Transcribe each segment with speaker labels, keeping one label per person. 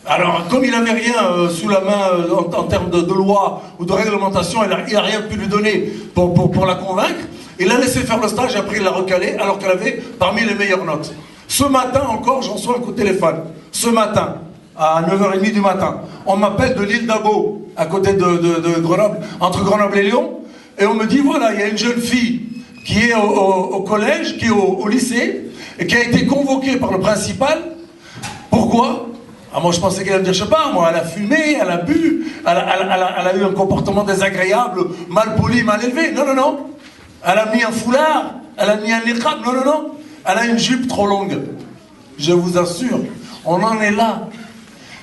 Speaker 1: Alors, comme il n'avait rien sous la main en termes de loi ou de réglementation, il n'a rien pu lui donner pour la convaincre, il a laissé faire le stage et après il l'a recalé alors qu'elle avait parmi les meilleures notes. Ce matin encore, j'en reçois un coup de téléphone. Ce matin, à 9h30 du matin, on m'appelle de l'île d'Abo, à côté de Grenoble, entre Grenoble et Lyon, et on me dit, voilà, il y a une jeune fille qui est au collège, qui est au lycée, et qui a été convoquée par le principal. Pourquoi ? Ah, moi je pensais qu'elle allait me dire, je sais pas, moi, elle a fumé, elle a bu, elle a eu un comportement désagréable, mal poli, mal élevé. Non, non, non. Elle a mis un foulard, elle a mis un niqab. Non, non, non. Elle a une jupe trop longue. Je vous assure, on en est là.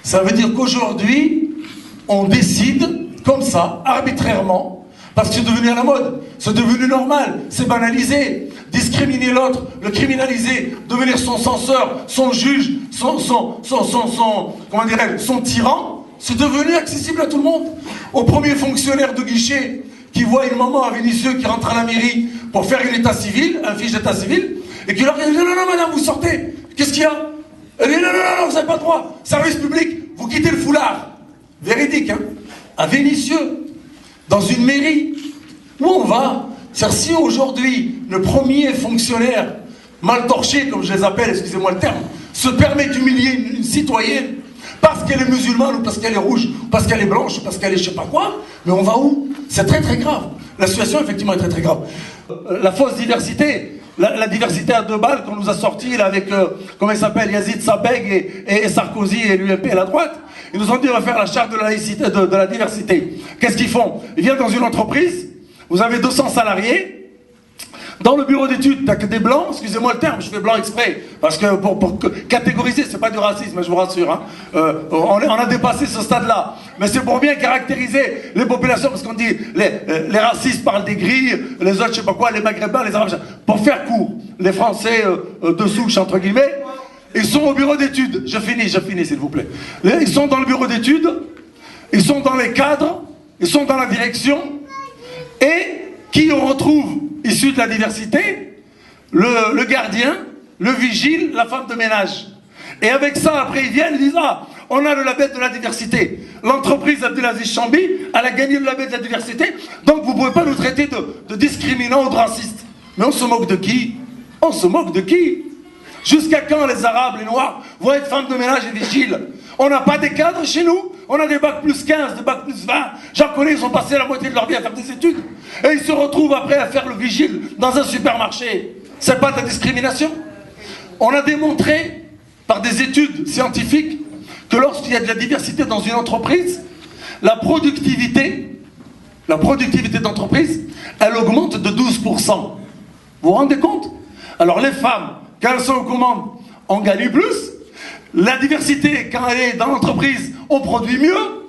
Speaker 1: Ça veut dire qu'aujourd'hui, on décide, comme ça, arbitrairement, parce que c'est devenu à la mode, c'est devenu normal, c'est banalisé. Discriminer l'autre, le criminaliser, devenir son censeur, son juge, comment dirais-je, son tyran, c'est devenu accessible à tout le monde. Au premier fonctionnaire de guichet qui voit une maman à Vénissieux qui rentre à la mairie pour faire une état civil, un fiche d'état civil, et qui leur dit, non, non, non, madame, vous sortez. Qu'est-ce qu'il y a? Elle dit, non, non, non, non, vous n'avez pas le droit. Service public, vous quittez le foulard. Véridique, hein. À Vénissieux, dans une mairie, où on va? C'est-à-dire, si aujourd'hui, le premier fonctionnaire, mal torché, comme je les appelle, excusez-moi le terme, se permet d'humilier une citoyenne, parce qu'elle est musulmane, ou parce qu'elle est rouge, ou parce qu'elle est blanche, ou parce qu'elle est je sais pas quoi, mais on va où? C'est très très grave. La situation, effectivement, est très très grave. La fausse diversité, la diversité à deux balles qu'on nous a sorti là, avec, comment il s'appelle, Yazid Sabeg et Sarkozy et l'UMP à la droite, ils nous ont dit on va faire la charte de la laïcité, de la diversité. Qu'est-ce qu'ils font? Ils viennent dans une entreprise, vous avez 200 salariés, dans le bureau d'études, t'as que des blancs, excusez-moi le terme, je fais blanc exprès, parce que pour catégoriser, c'est pas du racisme, je vous rassure, hein. On a dépassé ce stade-là, mais c'est pour bien caractériser les populations, parce qu'on dit, les racistes parlent des grilles, les autres, je sais pas quoi, les maghrébins, les arabes, pour faire court, les Français de souche, entre guillemets, ils sont au bureau d'études, je finis s'il vous plaît, ils sont dans le bureau d'études, ils sont dans les cadres, ils sont dans la direction, et qui on retrouve issu de la diversité? Le gardien, le vigile, la femme de ménage. Et avec ça, après, ils viennent, ils disent, ah, on a le label de la diversité. L'entreprise Abdelaziz Chambi, elle a gagné le label de la diversité, donc vous ne pouvez pas nous traiter de discriminants ou de racistes. Mais on se moque de qui? On se moque de qui? Jusqu'à quand les Arabes, les Noirs, vont être femmes de ménage et vigiles? On n'a pas des cadres chez nous? On a des bacs plus 15, des bacs plus 20. J'en connais, ils ont passé la moitié de leur vie à faire des études. Et ils se retrouvent après à faire le vigile dans un supermarché. C'est pas de la discrimination? On a démontré, par des études scientifiques, que lorsqu'il y a de la diversité dans une entreprise, la productivité d'entreprise, elle augmente de 12%. Vous vous rendez compte? Alors les femmes, quand elles sont aux commandes, on gagne plus. La diversité, quand elle est dans l'entreprise, on produit mieux.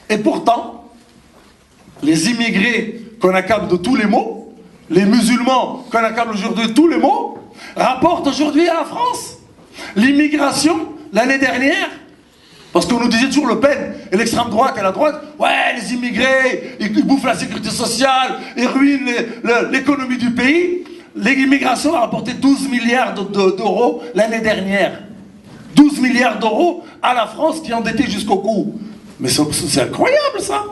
Speaker 1: Et pourtant, les immigrés qu'on accable de tous les maux, les musulmans qu'on accable aujourd'hui de tous les maux, rapportent aujourd'hui à la France. L'immigration, l'année dernière, parce qu'on nous disait toujours Le Pen et l'extrême droite et la droite, ouais, les immigrés, ils bouffent la sécurité sociale, ils ruinent l'économie du pays. L'immigration a rapporté 12 milliards d'euros l'année dernière. 12 milliards d'euros à la France qui est endettée jusqu'au cou. Mais c'est incroyable ça.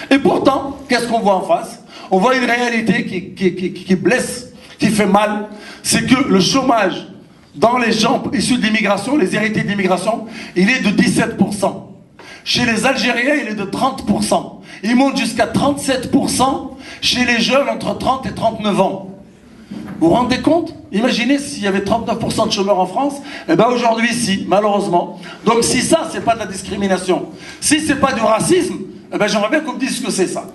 Speaker 1: Et pourtant, qu'est-ce qu'on voit en face? On voit une réalité qui blesse, qui fait mal. C'est que le chômage dans les gens issus de l'immigration, les héritiers de l'immigration, il est de 17%. Chez les Algériens, il est de 30%. Il monte jusqu'à 37% chez les jeunes entre 30 et 39 ans. Vous vous rendez compte? Imaginez s'il y avait 39% de chômeurs en France. Eh bien aujourd'hui, si, malheureusement. Donc si ça, c'est pas de la discrimination, si c'est pas du racisme, eh bien j'aimerais bien qu'on me dise ce que c'est ça.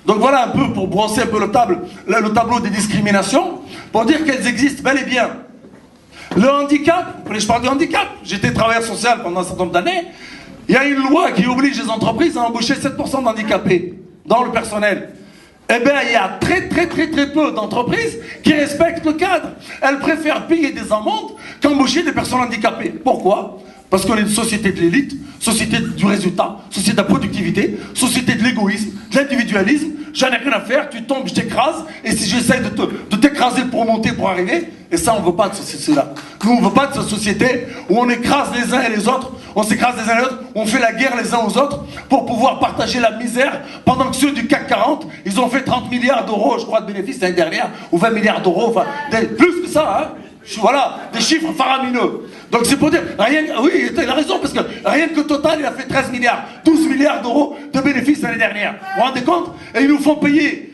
Speaker 1: Donc voilà un peu pour brosser un peu le tableau des discriminations, pour dire qu'elles existent bel et bien. Le handicap, je parle du handicap, j'étais travailleur social pendant un certain nombre d'années, il y a une loi qui oblige les entreprises à embaucher 7% d'handicapés dans le personnel. Eh bien, il y a très peu d'entreprises qui respectent le cadre. Elles préfèrent payer des amendes qu'embaucher des personnes handicapées. Pourquoi? Parce qu'on est une société de l'élite, société du résultat, société de la productivité, société de l'égoïsme, de l'individualisme. j'en ai rien à faire, tu tombes, je t'écrase, et si j'essaie de t'écraser pour monter, pour arriver, et ça, on ne veut pas de société-là. Nous, on ne veut pas de cette société où on écrase les uns et les autres, on s'écrase les uns et les autres, on fait la guerre les uns aux autres pour pouvoir partager la misère, pendant que ceux du CAC 40, ils ont fait 30 milliards d'euros, je crois, de bénéfices l'année dernière, ou 20 milliards d'euros, enfin, plus que ça, hein. Voilà, des chiffres faramineux. Donc c'est pour dire, oui, il a raison, parce que rien que Total, il a fait 13 milliards, 12 milliards d'euros de bénéfices l'année dernière. Vous vous rendez compte? Et ils nous font payer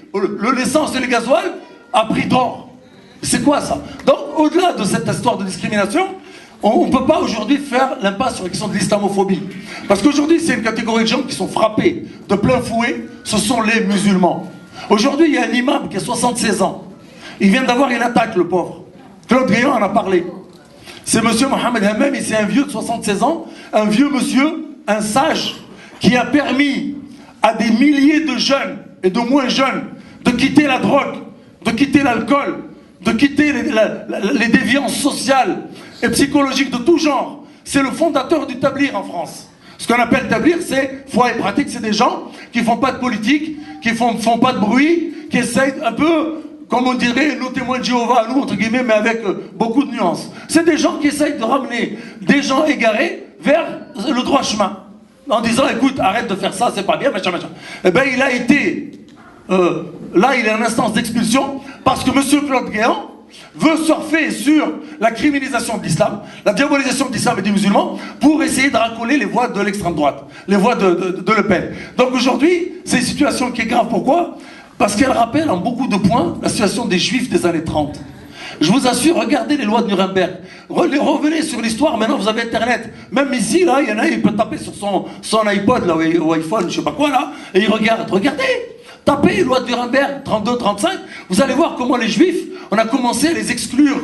Speaker 1: l'essence et le gasoil à prix d'or. C'est quoi ça? Donc, au-delà de cette histoire de discrimination, on ne peut pas aujourd'hui faire l'impasse sur la question de l'islamophobie. Parce qu'aujourd'hui, c'est une catégorie de gens qui sont frappés de plein fouet, ce sont les musulmans. Aujourd'hui, il y a un imam qui a 76 ans. Il vient d'avoir une attaque, le pauvre. Claude Guéant en a parlé. C'est monsieur Mohamed Hammam, c'est un vieux de 76 ans, un vieux monsieur, un sage, qui a permis à des milliers de jeunes et de moins jeunes de quitter la drogue, de quitter l'alcool, de quitter les déviances sociales et psychologiques de tout genre. C'est le fondateur du Tablir en France. Ce qu'on appelle Tablir, c'est foi et pratique, c'est des gens qui ne font pas de politique, qui font pas de bruit, qui essayent un peu, comme on dirait, nos témoins de Jéhovah, nous, entre guillemets, mais avec beaucoup de nuances. C'est des gens qui essayent de ramener des gens égarés vers le droit chemin. En disant, écoute, arrête de faire ça, c'est pas bien, machin, machin. Eh bien, il a été... là, il est en instance d'expulsion parce que M. Claude Guéant veut surfer sur la criminalisation de l'islam, la diabolisation de l'islam et des musulmans pour essayer de racoler les voix de l'extrême droite, les voix de Le Pen. Donc aujourd'hui, c'est une situation qui est grave. Pourquoi ? Parce qu'elle rappelle en beaucoup de points la situation des Juifs des années 30. Je vous assure, regardez les lois de Nuremberg. Revenez sur l'histoire, maintenant vous avez Internet. Même ici, là, il y en a, il peut taper sur son iPod, là, ou iPhone, je sais pas quoi, là, et il regarde. Regardez, tapez les lois de Nuremberg, 32, 35, vous allez voir comment les Juifs, on a commencé à les exclure.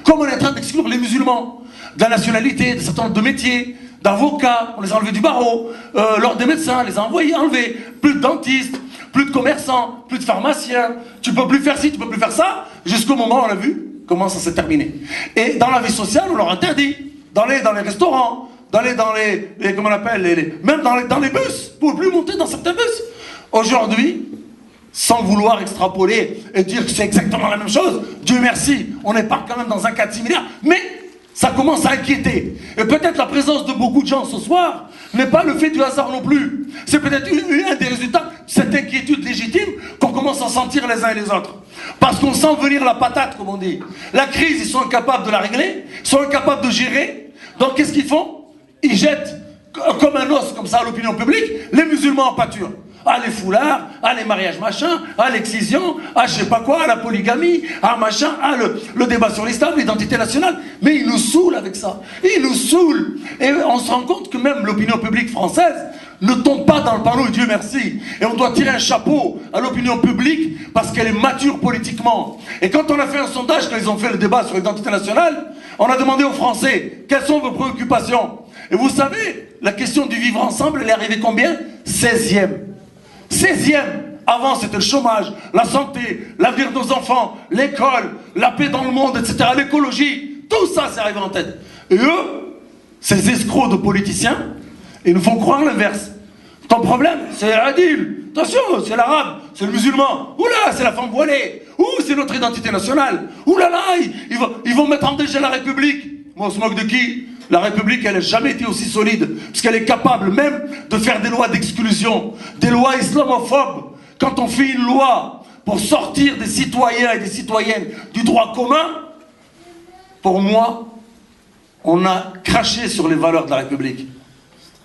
Speaker 1: Comme on est en train d'exclure les musulmans, de la nationalité, de certain nombre de métiers, d'avocats, on les a enlevés du barreau, l'ordre des médecins, on les a enlevés, plus de dentistes, plus de commerçants, plus de pharmaciens, tu peux plus faire ci, tu peux plus faire ça, jusqu'au moment où on a vu comment ça s'est terminé. Et dans la vie sociale, on leur interdit, dans les restaurants, dans les comment on appelle, même dans les bus, pour ne plus monter dans certains bus. Aujourd'hui, sans vouloir extrapoler et dire que c'est exactement la même chose, Dieu merci, on n'est pas quand même dans un cas de similaire, mais ça commence à inquiéter. Et peut-être la présence de beaucoup de gens ce soir n'est pas le fait du hasard non plus. C'est peut-être un des résultats de cette inquiétude légitime qu'on commence à sentir les uns et les autres. Parce qu'on sent venir la patate, comme on dit. La crise, ils sont incapables de la régler, ils sont incapables de gérer. Donc qu'est-ce qu'ils font? Ils jettent comme un os, comme ça, à l'opinion publique, les musulmans en pâture. Ah, les foulards, ah, les mariages machin, ah, l'excision, ah, je sais pas quoi, la polygamie, ah, machin, ah, le débat sur l'islam, l'identité nationale. Mais ils nous saoulent avec ça. Ils nous saoulent. Et on se rend compte que même l'opinion publique française ne tombe pas dans le panneau, et Dieu merci. Et on doit tirer un chapeau à l'opinion publique parce qu'elle est mature politiquement. Et quand on a fait un sondage, quand ils ont fait le débat sur l'identité nationale, on a demandé aux Français, quelles sont vos préoccupations? Et vous savez, la question du vivre ensemble, elle est arrivée combien? 16e. 16e. Avant, c'était le chômage, la santé, l'avenir de nos enfants, l'école, la paix dans le monde, etc., l'écologie. Tout ça, c'est arrivé en tête. Et eux, ces escrocs de politiciens, ils nous font croire l'inverse. Ton problème, c'est l'adil. Attention, c'est l'arabe, c'est le musulman. Oula, c'est la femme voilée. Ouh, c'est notre identité nationale. Oula là, ils vont mettre en danger la République. Moi, on se moque de qui? La République, elle n'a jamais été aussi solide, parce qu'elle est capable même de faire des lois d'exclusion, des lois islamophobes. Quand on fait une loi pour sortir des citoyens et des citoyennes du droit commun, pour moi, on a craché sur les valeurs de la République.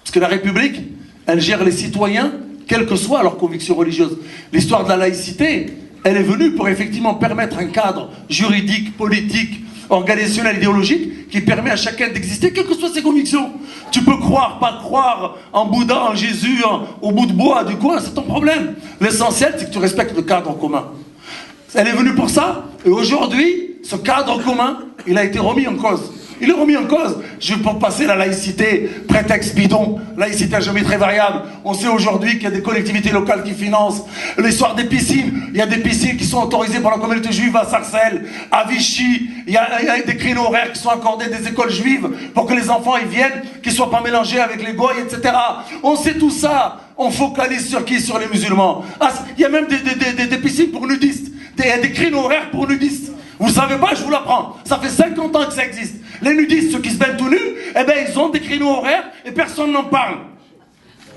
Speaker 1: Parce que la République, elle gère les citoyens, quelles que soient leurs convictions religieuses. L'histoire de la laïcité, elle est venue pour effectivement permettre un cadre juridique, politique, organisationnel, idéologique, qui permet à chacun d'exister, quelles que soient ses convictions. Tu peux croire, pas croire en Bouddha, en Jésus, au bout de bois du coin, c'est ton problème. L'essentiel, c'est que tu respectes le cadre commun. Elle est venue pour ça, et aujourd'hui, ce cadre commun, il a été remis en cause. Ils l'ont remis en cause. Je vais pas passer la laïcité, prétexte bidon, laïcité à géométrie variable. On sait aujourd'hui qu'il y a des collectivités locales qui financent l'histoire des piscines. Il y a des piscines qui sont autorisées par la communauté juive à Sarcelles, à Vichy. Il y a des créneaux horaires qui sont accordés des écoles juives pour que les enfants y viennent, qu'ils ne soient pas mélangés avec les goïs, etc. On sait tout ça. On focalise sur qui? Sur les musulmans. Ah, il y a même des piscines pour nudistes. Des créneaux horaires pour nudistes. Vous savez pas, je vous l'apprends. Ça fait 50 ans que ça existe. Les nudistes, ceux qui se baignent tout nus, eh ben ils ont des créneaux horaires et personne n'en parle.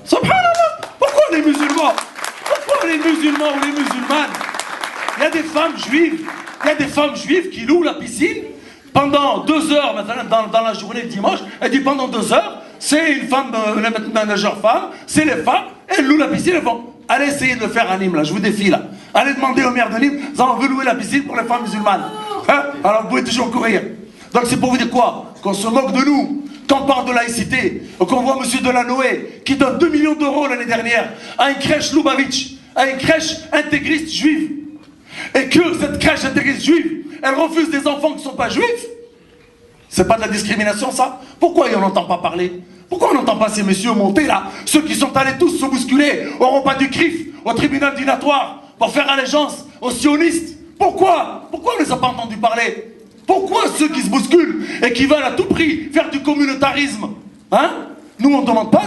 Speaker 1: Subhanallah. Pourquoi les musulmans? Pourquoi les musulmans ou les musulmanes? Il y a des femmes juives. Il y a des femmes juives qui louent la piscine pendant 2 heures, maintenant dans la journée de dimanche. Elle dit pendant 2 heures, c'est une femme, une manager femme, c'est les femmes, elles louent la piscine, elles vont. Allez essayer de le faire à Nîmes, là, je vous défie, là. Allez demander au maire de Nîmes, on veut louer la piscine pour les femmes musulmanes. Hein? Alors vous pouvez toujours courir. Donc c'est pour vous dire quoi? Qu'on se moque de nous, qu'on parle de laïcité, qu'on voit M. Delanoë qui donne 2 millions d'euros l'année dernière à une crèche Lubavitch, à une crèche intégriste juive. Et que cette crèche intégriste juive, elle refuse des enfants qui ne sont pas juifs. C'est pas de la discrimination, ça? Pourquoi on n'entend pas parler? Pourquoi on n'entend pas ces messieurs monter là? Ceux qui sont allés tous se bousculer au repas du CRIF, au tribunal dinatoire, pour faire allégeance aux sionistes. Pourquoi? Pourquoi on ne les a pas entendus parler? Pourquoi ceux qui se bousculent et qui veulent à tout prix faire du communautarisme? Hein? Nous on ne demande pas